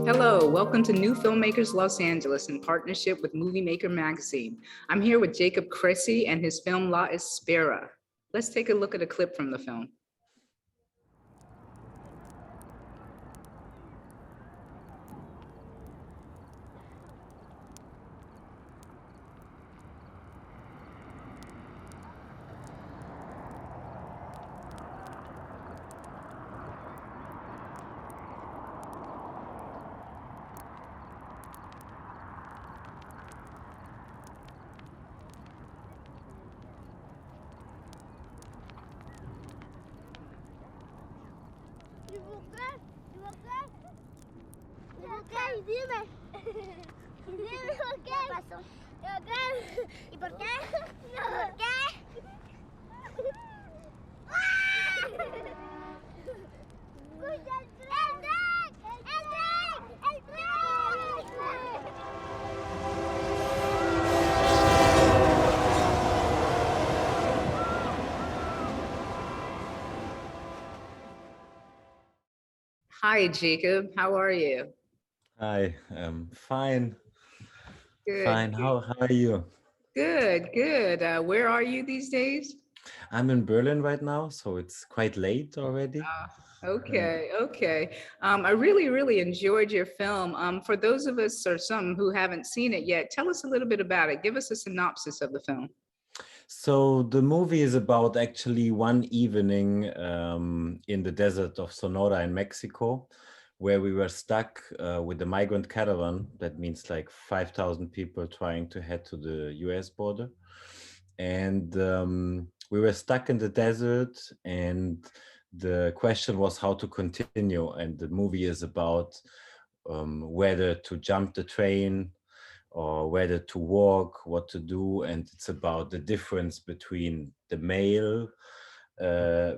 Hello, welcome to New Filmmakers Los Angeles in partnership with Movie Maker magazine. I'm here with Jakob Krese and his film La Espera. Let's take a look at a clip from the film. Dime. Dime por qué. ¿Qué pasó? ¿Y por qué? ¿Por qué? ¡Escucha el tren! ¡El tren! ¡El tren! Hi, Jakob. How are you? Hi, fine. Good. Fine. How are you? Good, good. Where are you these days? I'm in Berlin right now, so it's quite late already. Okay. I really enjoyed your film. For those of us or some who haven't seen it yet, tell us a little bit about it. Give us a synopsis of the film. So the movie is about actually one evening in the desert of Sonora in Mexico, where we were stuck with the migrant caravan. That means like 5,000 people trying to head to the US border. And we were stuck in the desert, and the question was how to continue. And the movie is about whether to jump the train or whether to walk, what to do. And it's about the difference between the male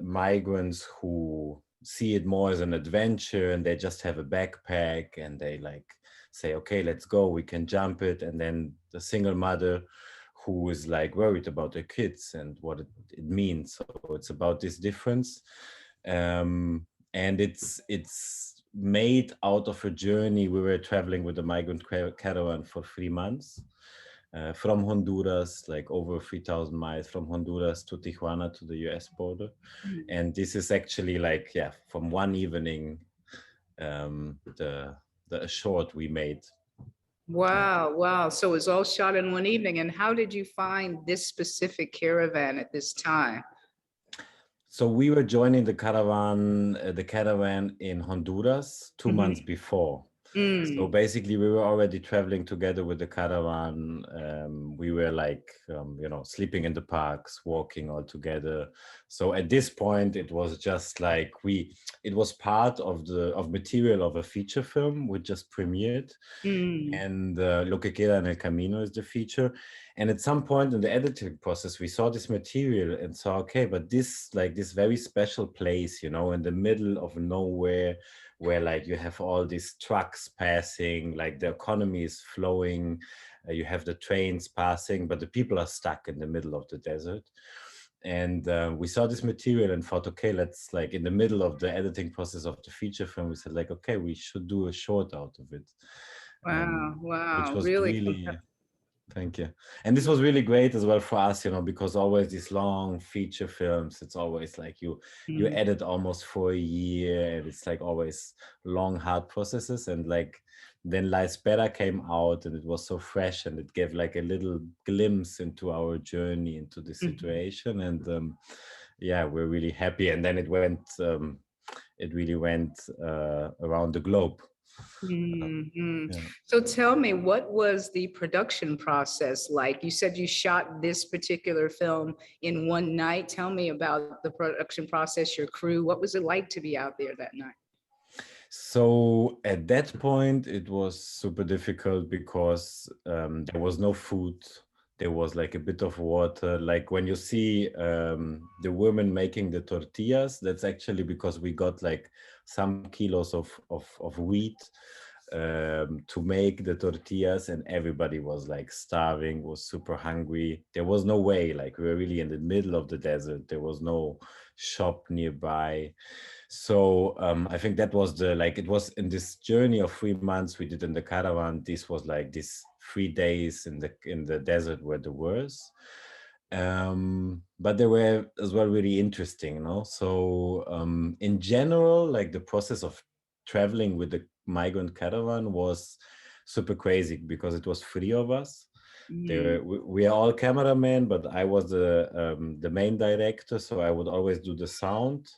migrants who see it more as an adventure and they just have a backpack and they like say, okay, let's go, we can jump it. And then the single mother who is like worried about their kids and what it means. So it's about this difference. And it's made out of a journey. We were traveling with a migrant caravan for 3 months from Honduras, like over 3,000 miles from Honduras to Tijuana to the US border. And this is actually like, yeah, from one evening, the short we made. Wow. So it's all shot in one evening. And how did you find this specific caravan at this time? So we were joining the caravan in Honduras 2 months before. So basically, we were already traveling together with the caravan. We were like, sleeping in the parks, walking all together. So at this point, it was just like it was part of material of a feature film we just premiered. And Lo que queda en el camino is the feature. And at some point in the editing process, we saw this material and saw, okay, but this very special place, in the middle of nowhere, where like you have all these trucks passing, like the economy is flowing, you have the trains passing, but the people are stuck in the middle of the desert. And we saw this material and thought, okay, let's like in the middle of the editing process of the feature film, we said like, okay, we should do a short out of it. Wow. Which was really thank you. And this was really great as well for us, because always these long feature films, it's always like you edit almost for a year, and it's like always long, hard processes. And like then La Espera came out, and it was so fresh, and it gave like a little glimpse into our journey into the situation. And we're really happy. And then it really went around the globe. So tell me, what was the production process like? You said you shot this particular film in one night. Tell me about the production process, your crew. What was it like to be out there that night? So at that point, it was super difficult because there was no food. There was like a bit of water. Like when you see the women making the tortillas, that's actually because we got like some kilos of wheat to make the tortillas, and everybody was like starving, was super hungry. There was no way, like we were really in the middle of the desert. There was no shop nearby. So I think that was it was in this journey of 3 months we did in the caravan. This was like these 3 days in the desert were the worst. But they were as well really interesting, you know. So in general, like the process of traveling with the migrant caravan was super crazy because it was 3 of us. We are all cameramen, but I was the main director, so I would always do the sound.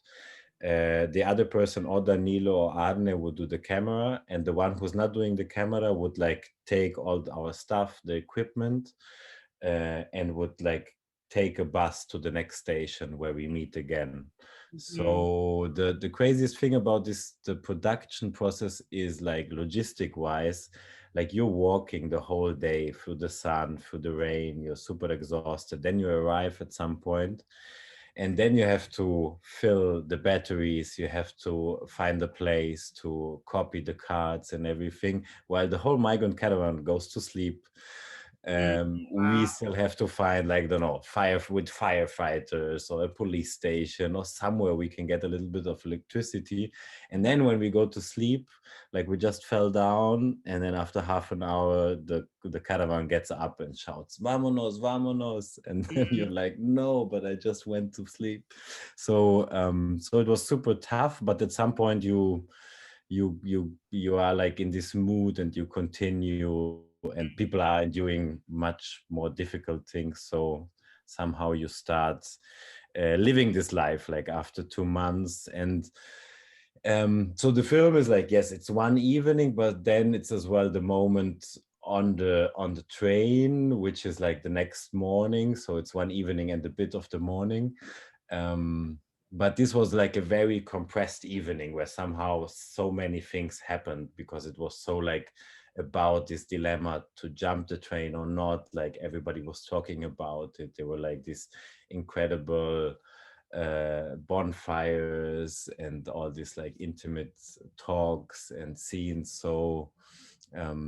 The other person, or Danilo or Arne, would do the camera, and the one who's not doing the camera would like take all our stuff, the equipment, and would like take a bus to the next station where we meet again. So the craziest thing about the production process is like logistic wise, like you're walking the whole day through the sun, through the rain, you're super exhausted. Then you arrive at some point, and then you have to fill the batteries, you have to find a place to copy the cards and everything, while the whole migrant caravan goes to sleep. We still have to find, like, I don't know, firefighters or a police station or somewhere we can get a little bit of electricity. And then when we go to sleep, like we just fell down, and then after half an hour, the caravan gets up and shouts, "Vamonos, vamonos!" And then you're like, "No, but I just went to sleep." So so it was super tough, but at some point you are like in this mood and you continue, and people are doing much more difficult things, so somehow you start living this life like after 2 months. And so the film is like, yes, it's one evening, but then it's as well the moment on the train, which is like the next morning. So it's one evening and a bit of the morning. But this was like a very compressed evening where somehow so many things happened, because it was so like about this dilemma to jump the train or not. Like everybody was talking about it. There were like these incredible bonfires and all these like intimate talks and scenes. So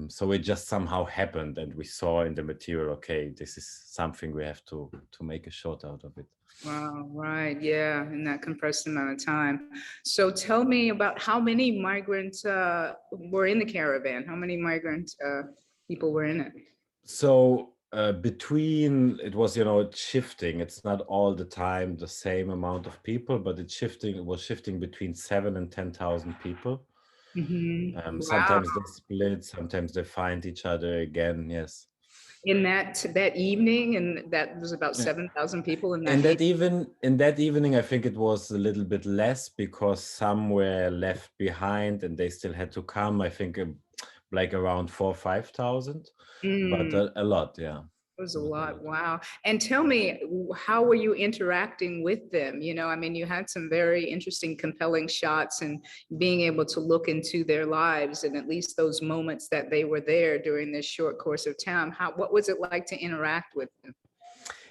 so it just somehow happened, and we saw in the material, okay, this is something we have to make a shot out of it. Wow, right. Yeah, in that compressed amount of time. So tell me about how many migrants were in the caravan? How many migrant people were in it? So between, it was, you know, it's shifting. It's not all the time the same amount of people, but it's shifting. It was shifting between 7,000 and 10,000 people. Wow. Sometimes they split, sometimes they find each other again. Yes. In that evening, and that was about 7,000 people in that in that evening, I think it was a little bit less, because some were left behind and they still had to come. I think like around 4,000 or 5,000, but a lot, yeah. It was a lot. Wow. And tell me, how were you interacting with them? You know, I mean, you had some very interesting, compelling shots, and being able to look into their lives, and at least those moments that they were there during this short course of time. What was it like to interact with them?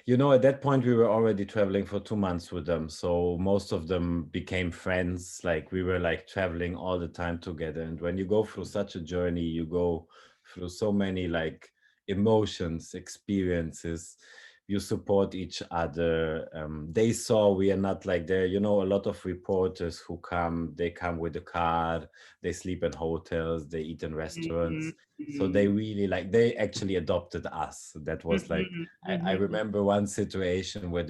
You know, at that point, we were already traveling for 2 months with them. So most of them became friends. Like we were like traveling all the time together. And when you go through such a journey, you go through so many like emotions, experiences, you support each other. They saw we are not like there, you know, a lot of reporters who come, they come with a car, they sleep in hotels, they eat in restaurants. So they really like, they actually adopted us. That was like, I remember one situation where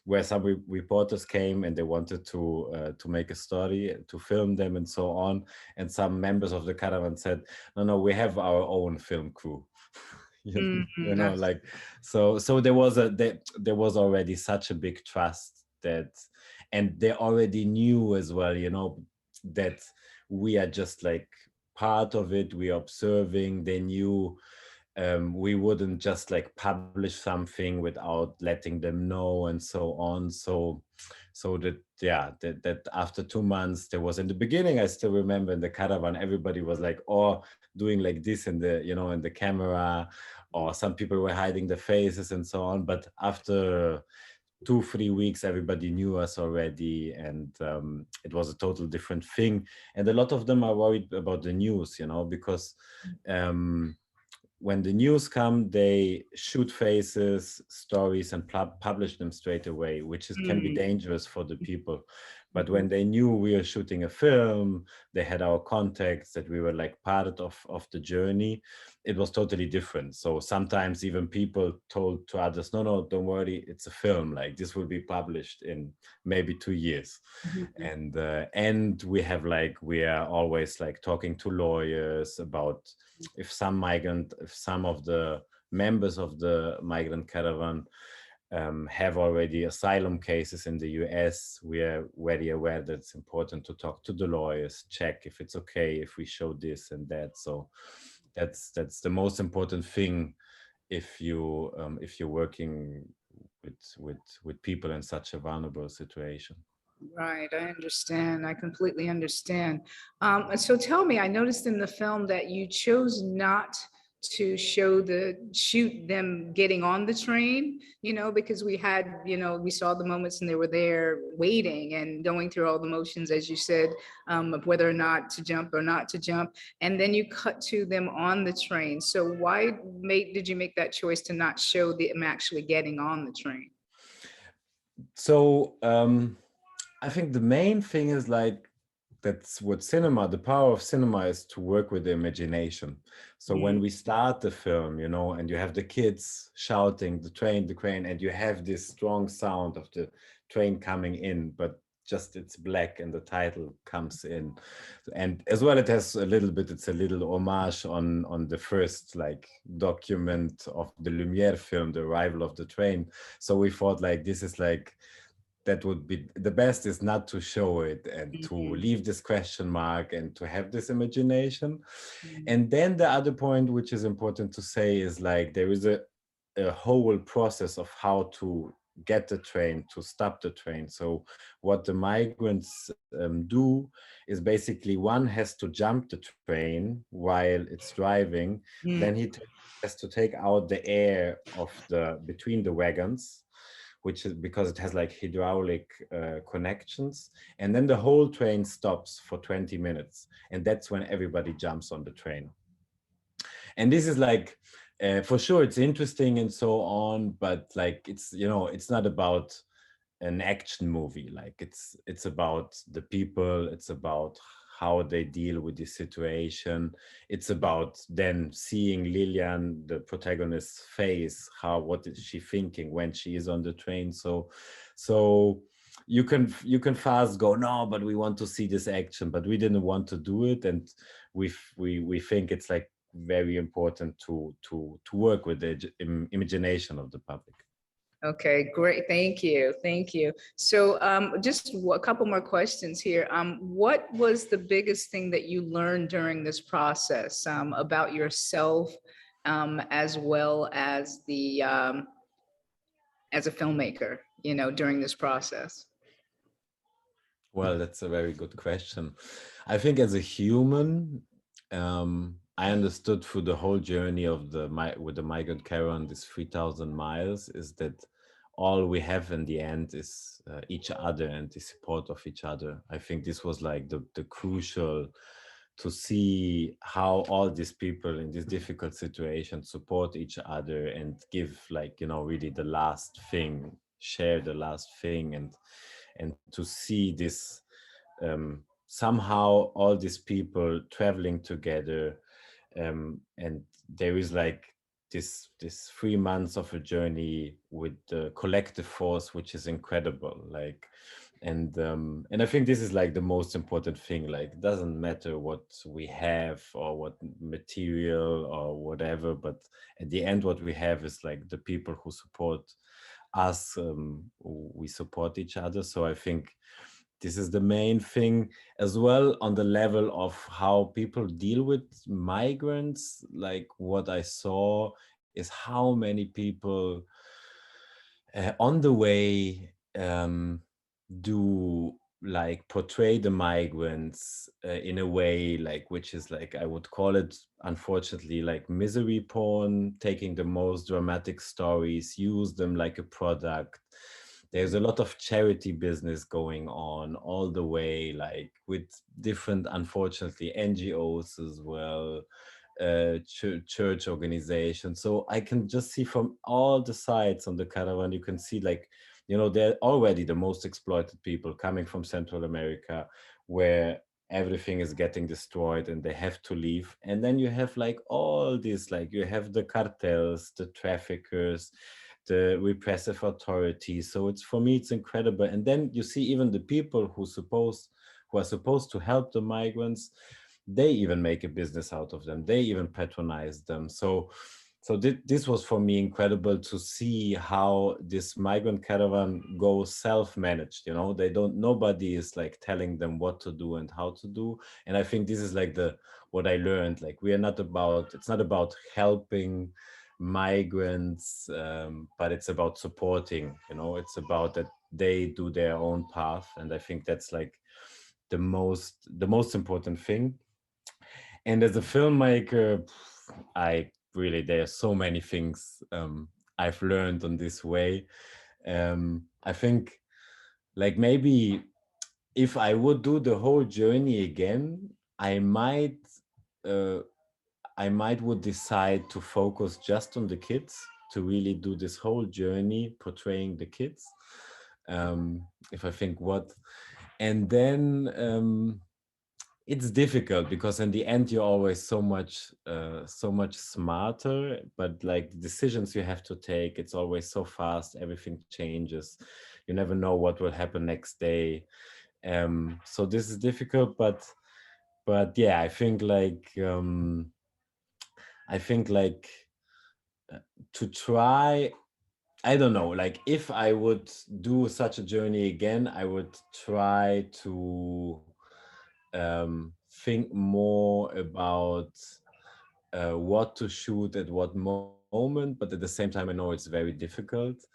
where some reporters came and they wanted to make a story, to film them and so on. And some members of the caravan said, no, we have our own film crew. you know, like, so there was already such a big trust that, and they already knew as well, you know, that we are just like part of it, we are observing. They knew we wouldn't just like publish something without letting them know and so on. So that, yeah, that after 2 months, there was, in the beginning, I still remember in the caravan, everybody was like, oh, doing like this in the, you know, in the camera, or some people were hiding their faces and so on. But after 2-3 weeks, everybody knew us already, and it was a total different thing. And a lot of them are worried about the news, you know, because when the news come, they shoot faces, stories, and publish them straight away, which can be dangerous for the people. But when they knew we were shooting a film, they had our contacts, that we were like part of the journey, it was totally different. So sometimes even people told to others, no, don't worry, it's a film, like this will be published in maybe 2 years. And we have like, we are always like talking to lawyers about if some of the members of the migrant caravan have already asylum cases in the US, we are very aware that it's important to talk to the lawyers, check if it's okay if we show this and that. So that's the most important thing if you're working with people in such a vulnerable situation. Right, I understand. I completely understand. And so tell me, I noticed in the film that you chose not to shoot them getting on the train, because we had, we saw the moments and they were there waiting and going through all the motions, as you said, of whether or not to jump or not to jump. And then you cut to them on the train. So why did you make that choice to not show them actually getting on the train? So I think the main thing is like, that's what cinema, the power of cinema is to work with the imagination. So when we start the film, and you have the kids shouting, the crane, and you have this strong sound of the train coming in, but just it's black and the title comes in. And as well, it's a little homage on the first like document of the Lumiere film, The Arrival of the Train. So we thought like, this is like, that would be the best is not to show it and to leave this question mark and to have this imagination. And then the other point, which is important to say, is like there is a whole process of how to get the train, to stop the train. So what the migrants do is basically one has to jump the train while it's driving. Then he has to take out the air of between the wagons, which is because it has like hydraulic connections. And then the whole train stops for 20 minutes. And that's when everybody jumps on the train. And this is like, for sure, it's interesting and so on, but like, it's not about an action movie. Like it's about the people, it's about how they deal with this situation. It's about then seeing Lilian, the protagonist's face, what is she thinking when she is on the train. So you can fast go, no, but we want to see this action, but we didn't want to do it. And we think it's like very important to work with the imagination of the public. Okay, great. Thank you. Thank you. So just a couple more questions here. What was the biggest thing that you learned during this process about yourself, as well as as a filmmaker, during this process? Well, that's a very good question. I think as a human, I understood through the whole journey of with the migrant caravan, this 3,000 miles, is that all we have in the end is each other and the support of each other. I think this was like the crucial to see how all these people in this difficult situation support each other and give like, really the last thing, share the last thing, and to see this somehow all these people traveling together. And there is like this 3 months of a journey with the collective force, which is incredible. Like, and I think this is like the most important thing. Like, it doesn't matter what we have or what material or whatever, but at the end, what we have is like the people who support us. We support each other. So I think this is the main thing as well on the level of how people deal with migrants. Like, what I saw is how many people on the way do like portray the migrants in a way like, which is like, I would call it unfortunately like misery porn, taking the most dramatic stories, use them like a product. There's a lot of charity business going on all the way, like with different, unfortunately, NGOs as well. church organization. So I can just see from all the sides on the caravan, you can see like, you know, they're already the most exploited people coming from Central America, where everything is getting destroyed and they have to leave. And then you have like all these, like you have the cartels, the traffickers, the repressive authorities. So it's, for me, it's incredible. And then you see even the people who are supposed to help the migrants, they even make a business out of them. They even patronize them. So this was for me incredible to see how this migrant caravan goes self-managed. You know, nobody is like telling them what to do and how to do. And I think this is like what I learned. Like, it's not about helping migrants, but it's about supporting. You know, it's about that they do their own path. And I think that's like the most important thing. And as a filmmaker, there are so many things I've learned on this way. I think, like, maybe if I would do the whole journey again, I might would decide to focus just on the kids, to really do this whole journey portraying the kids. If I think and then it's difficult, because in the end you're always so much smarter, but like the decisions you have to take, it's always so fast, everything changes, you never know what will happen next day. So this is difficult, but yeah, I think like to try, I don't know, like if I would do such a journey again, I would try to think more about what to shoot at what moment, but at the same time I know it's very difficult,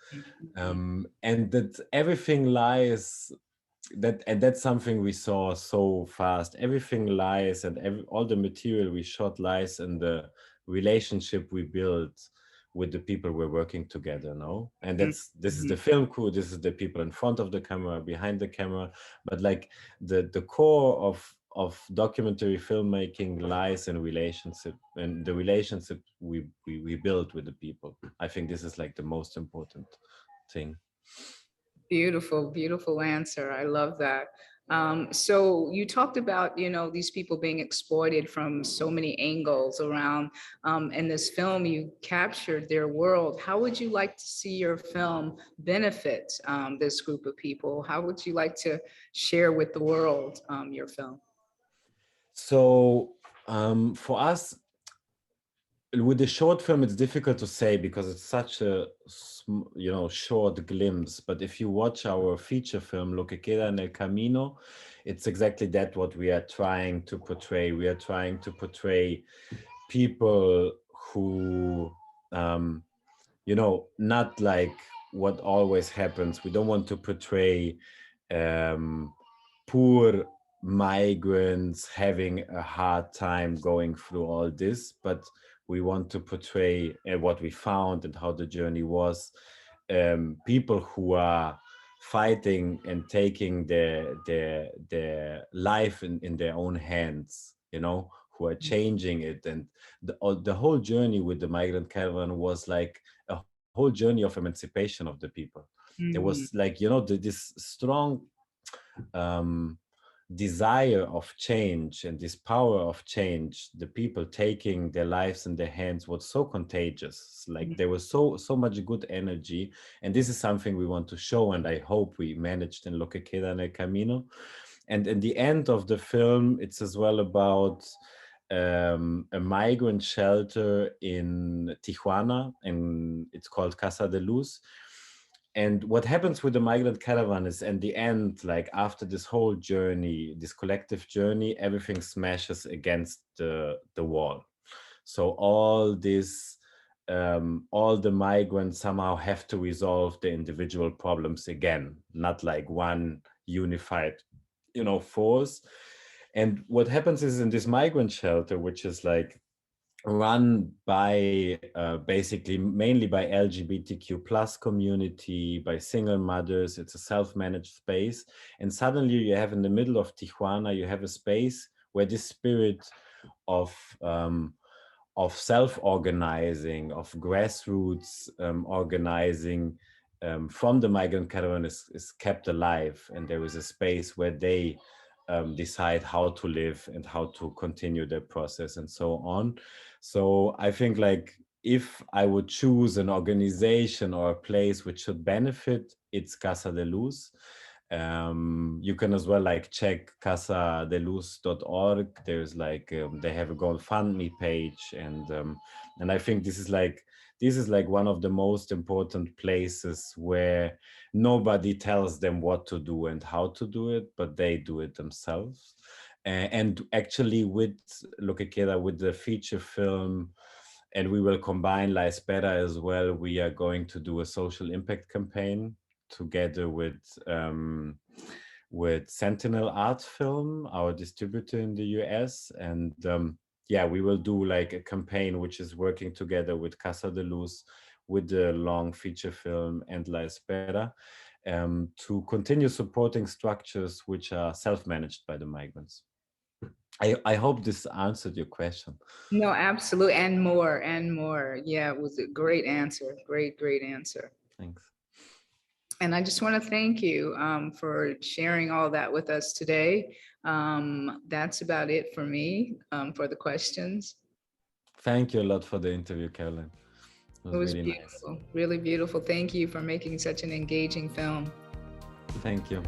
and that everything lies, and that's something we saw so fast, everything lies, and all the material we shot lies in the relationship we built with the people we're working together, no? And this is the film crew, this is the people in front of the camera, behind the camera, but like the core of documentary filmmaking lies in relationship, and the relationship we build with the people. I think this is like the most important thing. Beautiful, beautiful answer. I love that. So you talked about, you know, these people being exploited from so many angles around. In this film, you captured their world. How would you like to see your film benefit this group of people? How would you like to share with the world your film? So for us, with the short film, it's difficult to say because it's such a short glimpse. But if you watch our feature film, Lo que queda en el camino, it's exactly that what we are trying to portray. We are trying to portray people who, not like what always happens. We don't want to portray poor migrants having a hard time going through all this, but we want to portray what we found and how the journey was. People who are fighting and taking their life in their own hands, who are changing it. And the whole journey with the migrant caravan was like a whole journey of emancipation of the people. There was like, this strong desire of change and this power of change, the people taking their lives in their hands, was so contagious. Like there was so much good energy, and this is something we want to show, and I hope we managed in Lo que queda en el camino. And in the end of the film, it's as well about a migrant shelter in Tijuana, and it's called Casa de Luz. And what happens with the migrant caravan is, in the end, like after this whole journey, this collective journey, everything smashes against the wall. So all the migrants somehow have to resolve the individual problems again, not like one unified, force. And what happens is, in this migrant shelter, which is like run by basically mainly by LGBTQ plus community, by single mothers, it's a self-managed space. And suddenly you have, in the middle of Tijuana, you have a space where this spirit of of self-organizing, of grassroots organizing from the migrant caravan is kept alive, and there is a space where they decide how to live and how to continue their process and so on. So I think like if I would choose an organization or a place which should benefit, it's Casa de Luz. You can as well like check casadeluz.org. There's like they have a GoFundMe page, and I think this is like one of the most important places where nobody tells them what to do and how to do it, but they do it themselves. And actually with Lo que Queda, with the feature film, and we will combine La Espera as well, we are going to do a social impact campaign together with Sentinel Art Film, our distributor in the US. And yeah, we will do like a campaign which is working together with Casa de Luz, with the long feature film and La Espera, to continue supporting structures which are self-managed by the migrants. I hope this answered your question. No, absolutely. And more, and more. Yeah, it was a great answer. Great, great answer. Thanks. And I just want to thank you for sharing all that with us today. That's about it for me for the questions. Thank you a lot for the interview, Carolyn. It was really beautiful, nice. really beautiful. Thank you for making such an engaging film. Thank you.